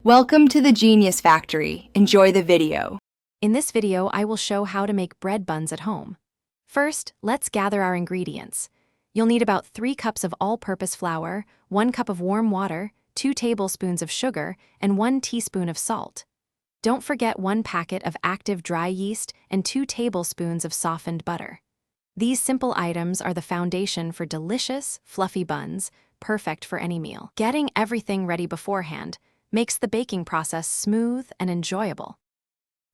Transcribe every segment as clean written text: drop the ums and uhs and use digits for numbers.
Welcome to the Genius Factory. Enjoy the video. In this video, I will show how to make bread buns at home. First, let's gather our ingredients. You'll need about 3 cups of all-purpose flour, 1 cup of warm water, 2 tablespoons of sugar, and 1 teaspoon of salt. Don't forget 1 packet of active dry yeast and 2 tablespoons of softened butter. These simple items are the foundation for delicious, fluffy buns, perfect for any meal. Getting everything ready beforehand makes the baking process smooth and enjoyable.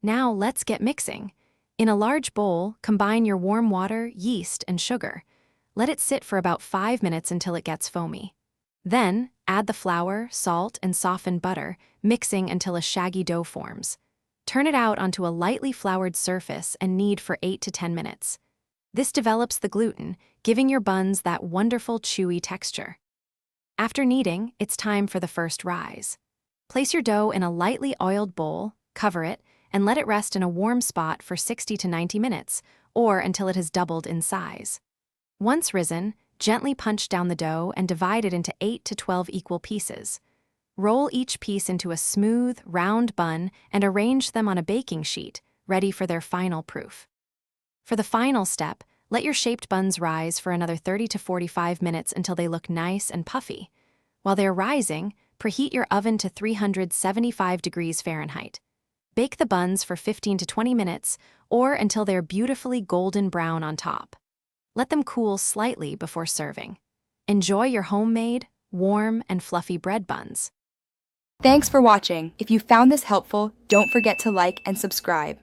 Now let's get mixing. In a large bowl, combine your warm water, yeast, and sugar. Let it sit for about 5 minutes until it gets foamy. Then, add the flour, salt, and softened butter, mixing until a shaggy dough forms. Turn it out onto a lightly floured surface and knead for 8 to 10 minutes. This develops the gluten, giving your buns that wonderful chewy texture. After kneading, it's time for the first rise. Place your dough in a lightly oiled bowl, cover it, and let it rest in a warm spot for 60 to 90 minutes, or until it has doubled in size. Once risen, gently punch down the dough and divide it into 8 to 12 equal pieces. Roll each piece into a smooth, round bun and arrange them on a baking sheet, ready for their final proof. For the final step, let your shaped buns rise for another 30 to 45 minutes until they look nice and puffy. While they're rising, preheat your oven to 375 degrees Fahrenheit. Bake the buns for 15 to 20 minutes or until they're beautifully golden brown on top. Let them cool slightly before serving. Enjoy your homemade, warm, and fluffy bread buns. Thanks for watching. If you found this helpful, don't forget to like and subscribe.